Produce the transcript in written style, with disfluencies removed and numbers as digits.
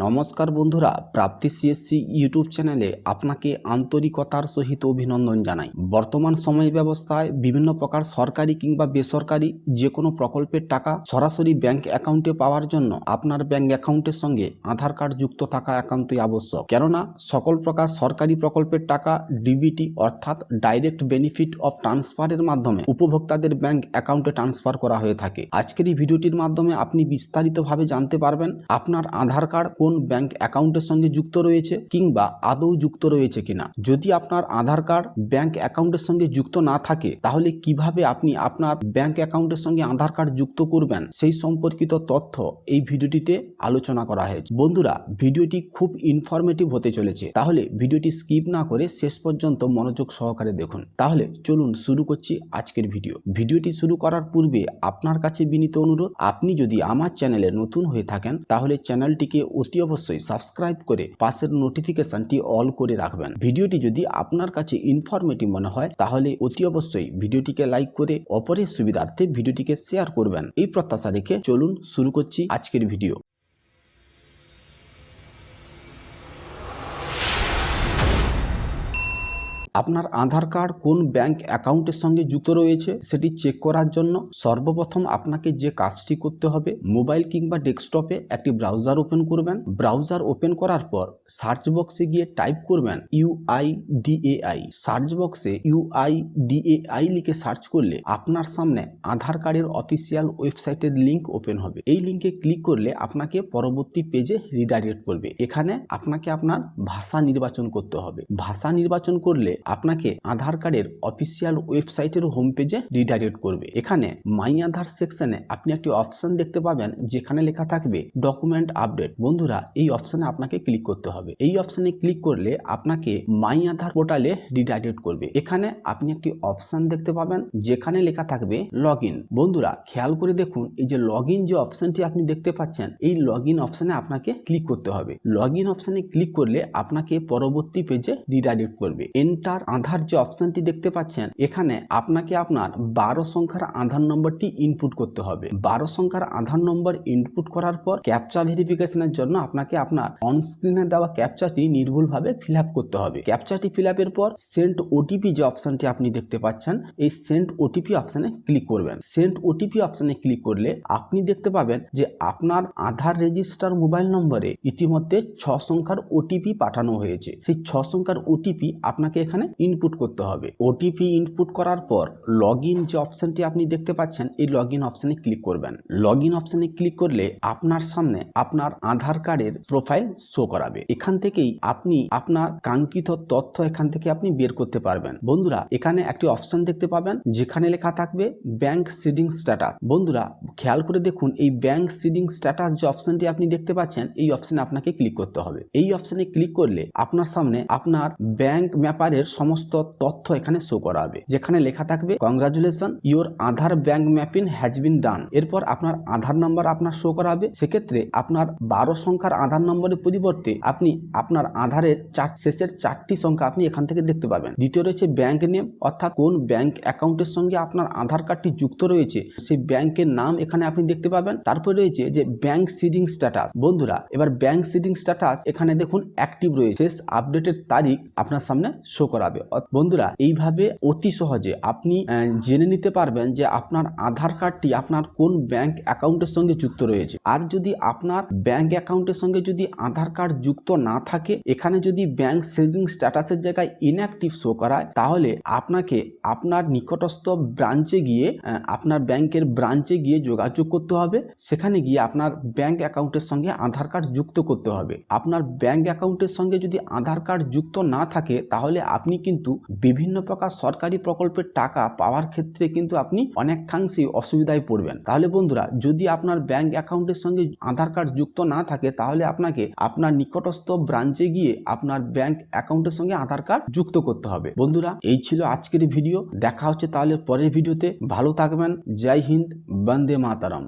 নমস্কার বন্ধুরা, প্রাপ্তি CSC YouTube চ্যানেলে আপনাকে আন্তরিকতার সহিত অভিনন্দন জানাই। বর্তমান সময় ব্যবস্থায় বিভিন্ন প্রকার সরকারি কিংবা বেসরকারি যে কোনো প্রকল্পের টাকা সরাসরি ব্যাংক অ্যাকাউন্টে পাওয়ার জন্য আপনার ব্যাংক অ্যাকাউন্টের সঙ্গে আধার কার্ড যুক্ত থাকা একান্তই আবশ্যক। কেননা সকল প্রকার সরকারি প্রকল্পের টাকা ডিবিটি অর্থাৎ ডাইরেক্ট বেনিফিট অফ ট্রান্সফারের মাধ্যমে উপভোক্তাদের ব্যাংক অ্যাকাউন্টে ট্রান্সফার করা হয়ে থাকে। আজকের এই ভিডিওটির মাধ্যমে আপনি বিস্তারিতভাবে জানতে পারবেন আপনার আধার কার্ড কোন ব্যাংক অ্যাকাউন্টের সঙ্গে যুক্ত রয়েছে কিংবা আদৌ যুক্ত রয়েছে কিনা। যদি আপনার আধার কার্ড ব্যাংক অ্যাকাউন্টের সঙ্গে যুক্ত না থাকে তাহলে কিভাবে আপনি আপনার ব্যাংক অ্যাকাউন্টের সঙ্গে আধার কার্ড যুক্ত করবেন সেই সম্পর্কিত তথ্য এই ভিডিওটিতে আলোচনা করা হয়েছে। বন্ধুরা, ভিডিওটি খুব ইনফরমেটিভ হতে চলেছে, তাহলে ভিডিওটি স্কিপ না করে শেষ পর্যন্ত মনোযোগ সহকারে দেখুন। তাহলে চলুন শুরু করছি আজকের ভিডিওটি শুরু করার পূর্বে আপনার কাছে বিনীত অনুরোধ, আপনি যদি আমার চ্যানেলে নতুন হয়ে থাকেন তাহলে চ্যানেলটিকে অতি অবশ্যই সাবস্ক্রাইব করে পাশের নোটিফিকেশনটি অল করে রাখবেন। ভিডিওটি যদি আপনার কাছে ইনফরমেটিভ মনে হয় তাহলে অতি অবশ্যই ভিডিওটিকে লাইক করে অপরের সুবিধার্থে ভিডিওটিকে শেয়ার করবেন। এই প্রত্যাশা রেখে চলুন শুরু করছি আজকের ভিডিও। আপনার আধার কার্ড কোন ব্যাংক অ্যাকাউন্টের সঙ্গে যুক্ত রয়েছে সেটি চেক করার জন্য সর্বপ্রথম আপনাকে যে কাজটি করতে হবে, মোবাইল কিংবা ডেস্কটপে একটি ব্রাউজার ওপেন করবেন। ব্রাউজার ওপেন করার পর সার্চ বক্সে গিয়ে টাইপ করবেন UIDAI। সার্চ বক্সে UIDAI লিখে সার্চ করলে আপনার সামনে আধার কার্ডের অফিসিয়াল ওয়েবসাইটের লিঙ্ক ওপেন হবে। এই লিঙ্কে ক্লিক করলে আপনাকে পরবর্তী পেজে রিডাইরেক্ট করবে। এখানে আপনাকে আপনার ভাষা নির্বাচন করতে হবে। ভাষা নির্বাচন করলে আপনাকে আধার কার্ডের অফিসিয়াল ওয়েবসাইটের হোম পেজে রিডাইরেক্ট করবে। এখানে মাই আধার সেকশনে আপনি একটি অপশন দেখতে পাবেন যেখানে লেখা থাকবে ডকুমেন্ট আপডেট। বন্ধুরা, এই অপশনে আপনাকে ক্লিক করতে হবে। এই অপশনে ক্লিক করলে আপনাকে মাই আধার পোর্টালে রিডাইরেক্ট করবে। এখানে আপনি একটি অপশন দেখতে পাবেন যেখানে লেখা থাকবে লগ ইন। বন্ধুরা, খেয়াল করে দেখুন, এই যে লগ ইন যে অপশনটি আপনি দেখতে পাচ্ছেন, এই লগ ইন অপশনে আপনাকে ক্লিক করতে হবে। লগ ইন অপশনে ক্লিক করলে আপনাকে পরবর্তী পেজে রিডাইরেক্ট করবে। এন্টার আধার যে অপশনটি দেখতে পাচ্ছেন, এখানে আপনাকে আপনার 12 সংখ্যার আধার নম্বরটি ইনপুট করতে হবে। 12 সংখ্যার আধার নম্বর ইনপুট করার পর ক্যাপচা ভেরিফিকেশনের জন্য আপনাকে আপনার অন স্ক্রিনে দেওয়া ক্যাপচাটি নির্ভুলভাবে ফিল আপ করতে হবে। ক্যাপচাটি ফিল আপের পর সেন্ড ওটিপি যে অপশনটি আপনি দেখতে পাচ্ছেন, এই সেন্ড ওটিপি অপশনে ক্লিক করবেন। সেন্ড ওটিপি অপশনে ক্লিক করলে আপনি দেখতে পাবেন যে আপনার আধার রেজিস্টার মোবাইল নম্বরে ইতিমধ্যে 6 সংখ্যার ওটিপি পাঠানো হয়েছে। সেই 6 সংখ্যার ওটিপি আপনাকে এখানে ইনপুট করতে হবে। ওটিপি ইনপুট করার পর লগ ইন যে অপশনটি আপনি দেখতে পাচ্ছেন, এই লগ ইন অপশনে ক্লিক করবেন। লগ ইন অপশনে ক্লিক করলে আপনার সামনে আপনার আধার কার্ডের প্রোফাইল শো করাবে। এখান থেকেই আপনি আপনার কাঙ্ক্ষিত তথ্য এখান থেকে আপনি বের করতে পারবেন। বন্ধুরা, এখানে একটি অপশন দেখতে পাবেন যেখানে লেখা থাকবে ব্যাংক সিডিং স্ট্যাটাস। বন্ধুরা, খেয়াল করে দেখুন, এই ব্যাংক সিডিং স্ট্যাটাস যে অপশনটি আপনি দেখতে পাচ্ছেন, এই অপশনে আপনাকে ক্লিক করতে হবে। এই অপশনে ক্লিক করলে আপনার সামনে আপনার ব্যাংক ম্যাপারের সমস্ত তথ্য এখানে শো করাবে, যেখানে লেখা থাকবে congratulation, your Aadhaar bank mapping has been done. এরপর আপনার আধার নাম্বার আপনার শো করাবে। সেক্ষেত্রে আপনার 12 সংখ্যার আধার নম্বরের পরিবর্তে আপনি আপনার আধারের শেষের 4টি সংখ্যা আপনি এখান থেকে দেখতে পাবেন। দ্বিতীয় রয়েছে ব্যাংক নেম, অর্থাৎ কোন ব্যাংক অ্যাকাউন্টের সঙ্গে আপনার আধার কার্ডটি যুক্ত রয়েছে সেই ব্যাংকের নাম এখানে আপনি দেখতে পাবেন। তারপরে রয়েছে যে ব্যাংক সিডিং স্ট্যাটাস। বন্ধুরা, এবার ব্যাংক সিডিং স্ট্যাটাস এখানে দেখুন অ্যাক্টিভ রয়েছে। শেষ আপডেটের তারিখ আপনার সামনে শো করাবে। বন্ধুরা, এইভাবে অতি সহজে আপনি জেনে নিতে পারবেন যে আপনার আধার কার্ডটি আপনার কোন ব্যাংক অ্যাকাউন্টের সঙ্গে যুক্ত রয়েছে। আর যদি আপনার ব্যাংক অ্যাকাউন্টের সঙ্গে যদি আধার কার্ড যুক্ত না থাকে, এখানে যদি ব্যাংক সেভিং স্ট্যাটাসের জায়গায় ইনঅ্যাক্টিভ শো করায়, তাহলে আপনাকে আপনার নিকটস্থ ব্রাঞ্চে গিয়ে আপনার ব্যাংকের ব্রাঞ্চে গিয়ে যোগাযোগ করতে হবে। সেখানে গিয়ে আপনার ব্যাংক অ্যাকাউন্টের সঙ্গে আধার কার্ড যুক্ত করতে হবে। আপনার ব্যাংক অ্যাকাউন্টের সঙ্গে যদি আধার কার্ড যুক্ত না থাকে তাহলে আপনি কিন্তু বিভিন্ন প্রকার সরকারি প্রকল্পের টাকা পাওয়ার ক্ষেত্রে কিন্তু আপনি অনেকাংশেই অসুবিধায় পড়বেন। তাহলে বন্ধুরা, যদি আপনার ব্যাংক অ্যাকাউন্টের সঙ্গে আধার কার্ড যুক্ত না থাকে তাহলে আপনাকে আপনার নিকটস্থ ব্রাঞ্চে গিয়ে আপনার ব্যাংক অ্যাকাউন্টের সঙ্গে আধার কার্ড যুক্ত করতে হবে। বন্ধুরা, এই ছিল আজকের ভিডিও। দেখা হচ্ছে তাহলে পরের ভিডিওতে। ভালো থাকবেন। জয় হিন্দ, বন্দে মাতরম।